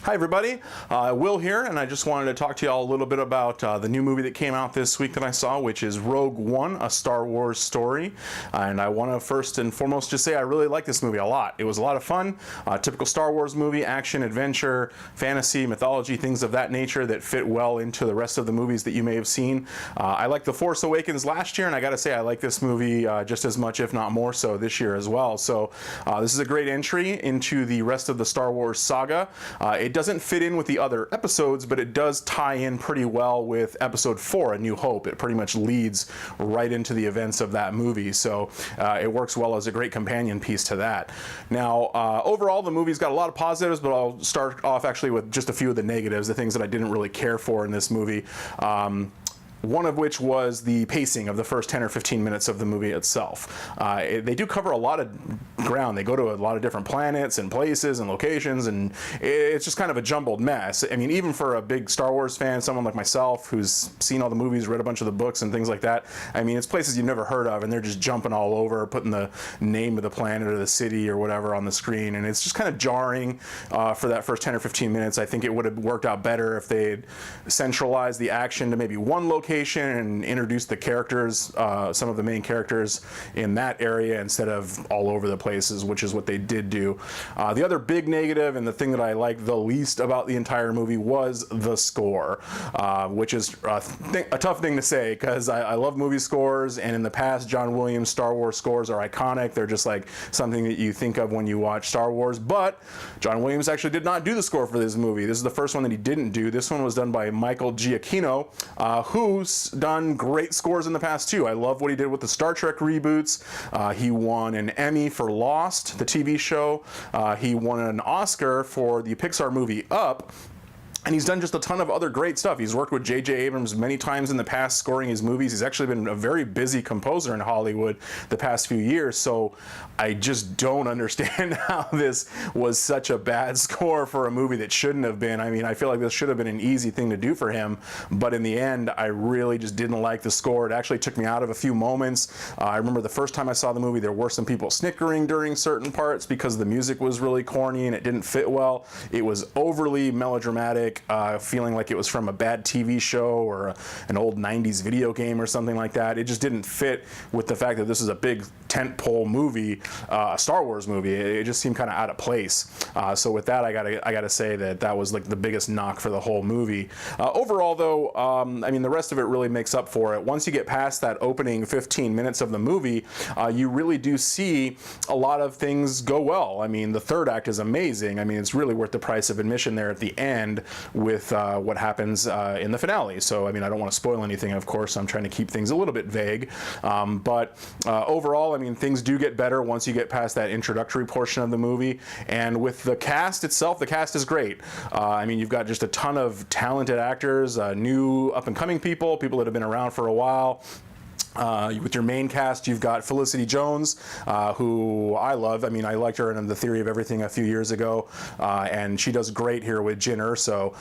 Hi everybody, Will here, and I just wanted to talk to you all a little bit about the new movie that came out this week that I saw, which is Rogue One, a Star Wars story. And I want to first and foremost just say I really like this movie a lot. It was a lot of fun, typical Star Wars movie, action, adventure, fantasy, mythology, things of that nature that fit well into the rest of the movies that you may have seen. I liked The Force Awakens last year, and I gotta say I like this movie just as much, if not more so, this year as well. So this is a great entry into the rest of the Star Wars saga. It doesn't fit in with the other episodes, but it does tie in pretty well with Episode 4, A New Hope. It pretty much leads right into the events of that movie, so it works well as a great companion piece to that. Now, overall, the movie's got a lot of positives, but I'll start off actually with just a few of the negatives, the things that I didn't really care for in this movie. One of which was the pacing of the first 10 or 15 minutes of the movie itself. They do cover a lot of ground. They go to a lot of different planets and places and locations, and it's just kind of a jumbled mess. I mean, even for a big Star Wars fan, someone like myself who's seen all the movies, read a bunch of the books and things like that, I mean, it's places you've never heard of, and they're just jumping all over, putting the name of the planet or the city or whatever on the screen, and it's just kind of jarring for that first 10 or 15 minutes. I think it would have worked out better if they'd centralized the action to maybe one location and introduce the characters, some of the main characters in that area instead of all over the places, which is what they did do. The other big negative and the thing that I liked the least about the entire movie was the score, which is a tough thing to say because I love movie scores, and in the past John Williams Star Wars scores are iconic. They're just like something that you think of when you watch Star Wars, but John Williams actually did not do the score for this movie. This is the first one that he didn't do. This one was done by Michael Giacchino, who's done great scores in the past too. I love what he did with the Star Trek reboots. He won an Emmy for Lost, the TV show. He won an Oscar for the Pixar movie Up. And he's done just a ton of other great stuff. He's worked with J.J. Abrams many times in the past scoring his movies. He's actually been a very busy composer in Hollywood the past few years, so I just don't understand how this was such a bad score for a movie that shouldn't have been. I mean, I feel like this should have been an easy thing to do for him, but in the end, I really just didn't like the score. It actually took me out of a few moments. I remember the first time I saw the movie, there were some people snickering during certain parts because the music was really corny and it didn't fit well. It was overly melodramatic. Feeling like it was from a bad TV show or an old 90s video game or something like that. It just didn't fit with the fact that this is a big tentpole movie, a Star Wars movie. It just seemed kind of out of place. So with that, I gotta say that was like the biggest knock for the whole movie. Overall, though, I mean, the rest of it really makes up for it. Once you get past that opening 15 minutes of the movie, you really do see a lot of things go well. I mean, the third act is amazing. I mean, it's really worth the price of admission there at the end with what happens in the finale. So, I mean, I don't want to spoil anything, of course. I'm trying to keep things a little bit vague. But overall, I mean, things do get better once you get past that introductory portion of the movie. And with the cast itself, the cast is great. I mean, you've got just a ton of talented actors, new up-and-coming people that have been around for a while. With your main cast, you've got Felicity Jones, who I love. I mean, I liked her in The Theory of Everything a few years ago, and she does great here with Jyn Erso.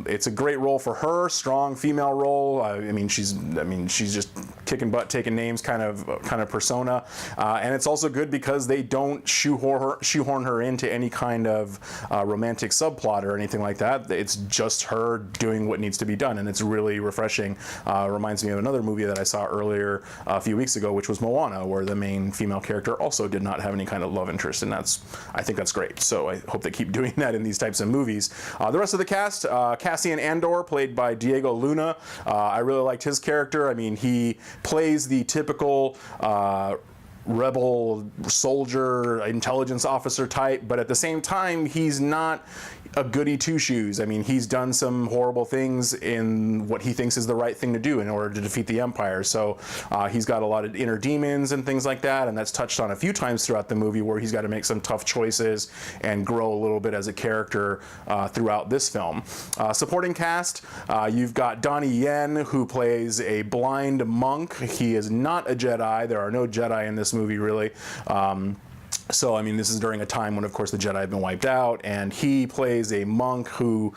It's a great role for her, strong female role. I mean, she's just kicking butt, taking names kind of persona, and it's also good because they don't shoehorn her into any kind of romantic subplot or anything like that. It's just her doing what needs to be done, and it's really refreshing. Reminds me of another movie that I saw earlier a few weeks ago, which was Moana, where the main female character also did not have any kind of love interest, and I think that's great. So I hope they keep doing that in these types of movies. The rest of the cast, Cassian Andor, played by Diego Luna. I really liked his character. I mean, he plays the typical rebel soldier, intelligence officer type, but at the same time, he's not a goody two-shoes. I mean, he's done some horrible things in what he thinks is the right thing to do in order to defeat the Empire. So he's got a lot of inner demons and things like that, and that's touched on a few times throughout the movie where he's got to make some tough choices and grow a little bit as a character throughout this film. Supporting cast, you've got Donnie Yen, who plays a blind monk. He is not a Jedi. There are no Jedi in this movie, really. So, I mean, this is during a time when, of course, the Jedi have been wiped out, and he plays a monk who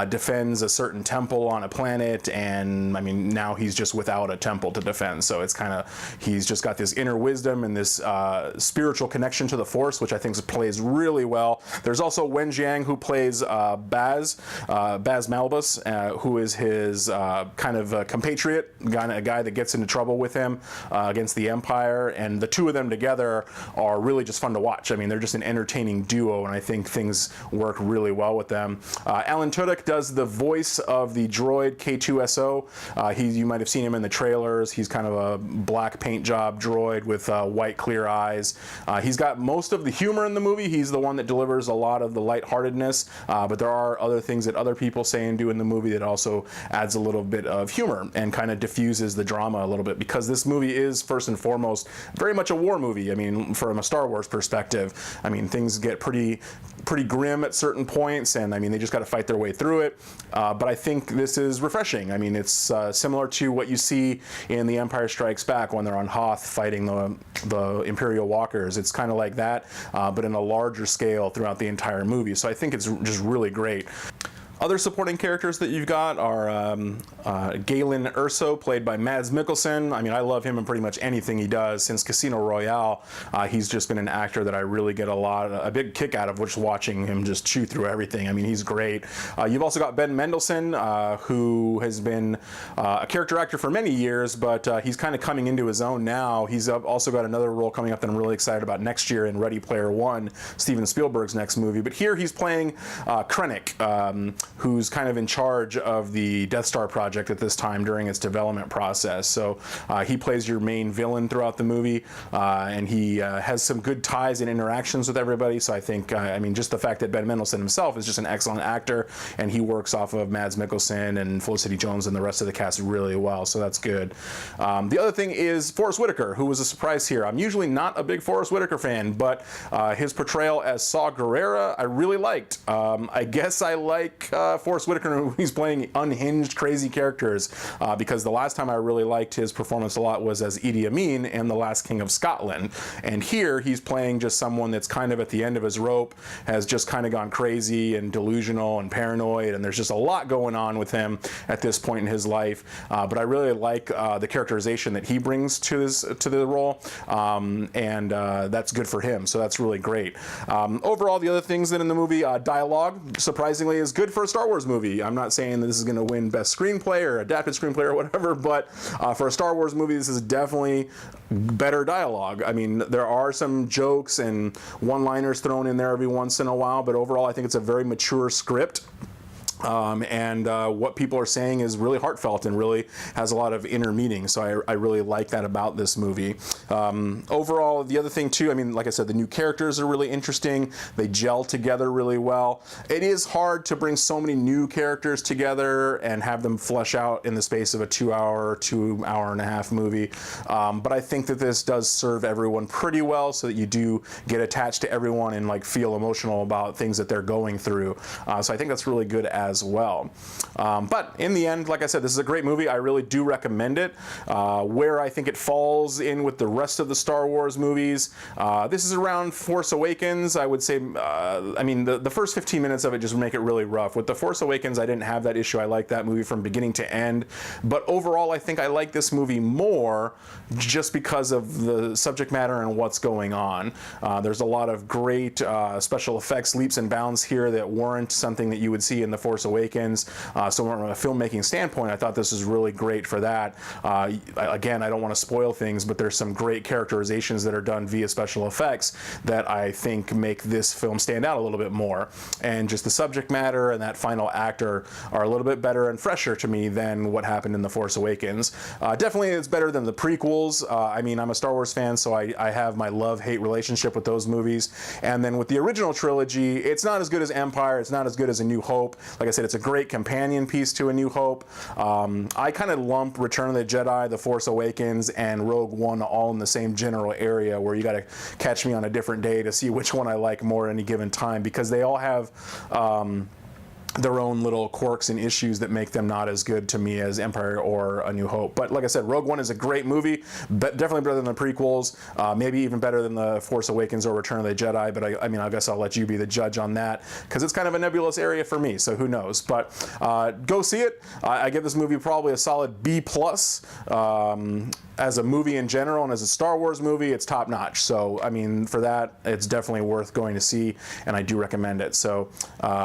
defends a certain temple on a planet, and, I mean, now he's just without a temple to defend. So it's kind of, he's just got this inner wisdom and this spiritual connection to the Force, which I think plays really well. There's also Wen Jiang, who plays Baz Malbus, who is his kind of compatriot, a guy that gets into trouble with him against the Empire, and the two of them together are really just fun to watch. I mean, they're just an entertaining duo, and I think things work really well with them. Alan Tudyk does the voice of the droid K2SO. You might have seen him in the trailers. He's kind of a black paint job droid with white clear eyes. He's got most of the humor in the movie. He's the one that delivers a lot of the lightheartedness, but there are other things that other people say and do in the movie that also adds a little bit of humor and kind of diffuses the drama a little bit, because this movie is first and foremost very much a war movie. I mean, from a Star Wars perspective, I mean, things get pretty grim at certain points, and I mean, they just got to fight their way through it. But I think this is refreshing. I mean, it's similar to what you see in The Empire Strikes Back when they're on Hoth fighting the Imperial Walkers. It's kind of like that, but in a larger scale throughout the entire movie. So I think it's just really great. Other supporting characters that you've got are Galen Erso, played by Mads Mikkelsen. I mean, I love him in pretty much anything he does. Since Casino Royale, he's just been an actor that I really get a big kick out of, just watching him just chew through everything. I mean, he's great. You've also got Ben Mendelsohn, who has been a character actor for many years, but he's kind of coming into his own now. He's also got another role coming up that I'm really excited about next year in Ready Player One, Steven Spielberg's next movie. But here he's playing Krennic, who's kind of in charge of the Death Star project at this time during its development process. So he plays your main villain throughout the movie, and he has some good ties and interactions with everybody. So I think, I mean, just the fact that Ben Mendelsohn himself is just an excellent actor, and he works off of Mads Mikkelsen and Felicity Jones and the rest of the cast really well, so that's good. The other thing is Forrest Whitaker, who was a surprise here. I'm usually not a big Forrest Whitaker fan, but his portrayal as Saw Gerrera I really liked. I guess I like Forrest Whitaker, he's playing unhinged, crazy characters, because the last time I really liked his performance a lot was as Idi Amin in The Last King of Scotland. And here he's playing just someone that's kind of at the end of his rope, has just kind of gone crazy and delusional and paranoid, and there's just a lot going on with him at this point in his life. But I really like the characterization that he brings to the role, and that's good for him, so that's really great. Overall, the other things that in the movie, dialogue, surprisingly, is good for a Star Wars movie. I'm not saying that this is going to win Best Screenplay or Adapted Screenplay or whatever, but for a Star Wars movie, this is definitely better dialogue. I mean, there are some jokes and one-liners thrown in there every once in a while, but overall, I think it's a very mature script. And what people are saying is really heartfelt and really has a lot of inner meaning. So I really like that about this movie. Overall, the other thing too, I mean, like I said, the new characters are really interesting. They gel together really well. It is hard to bring so many new characters together and have them flesh out in the space of a 2 hour and a half movie. But I think that this does serve everyone pretty well, so that you do get attached to everyone and like feel emotional about things that they're going through. So I think that's really good as well. But in the end, like I said, this is a great movie. I really do recommend it. Where I think it falls in with the rest of the Star Wars movies, this is around Force Awakens. I would say, I mean, the first 15 minutes of it just make it really rough. With The Force Awakens, I didn't have that issue. I like that movie from beginning to end. But overall, I think I like this movie more just because of the subject matter and what's going on. There's a lot of great special effects, leaps and bounds here that warrant something that you would see in The Force Awakens. So from a filmmaking standpoint, I thought this was really great for that. Again, I don't want to spoil things, but there's some great characterizations that are done via special effects that I think make this film stand out a little bit more. And just the subject matter and that final act are a little bit better and fresher to me than what happened in The Force Awakens. Definitely it's better than the prequels. I mean, I'm a Star Wars fan, so I have my love-hate relationship with those movies. And then with the original trilogy, it's not as good as Empire, it's not as good as A New Hope. Like I said, it's a great companion piece to A New Hope. I kind of lump Return of the Jedi, The Force Awakens, and Rogue One all in the same general area, where you got to catch me on a different day to see which one I like more at any given time, because they all have their own little quirks and issues that make them not as good to me as Empire or A New Hope. But like I said, Rogue One is a great movie, but definitely better than the prequels, maybe even better than The Force Awakens or Return of the Jedi, but I mean, I guess I'll let you be the judge on that, because it's kind of a nebulous area for me, so who knows. But go see it. I give this movie probably a solid B+. As a movie in general and as a Star Wars movie, it's top notch. So, I mean, for that, it's definitely worth going to see, and I do recommend it. So,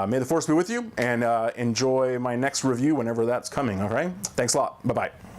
may the Force be with you, and enjoy my next review whenever that's coming, all right? Thanks a lot. Bye-bye.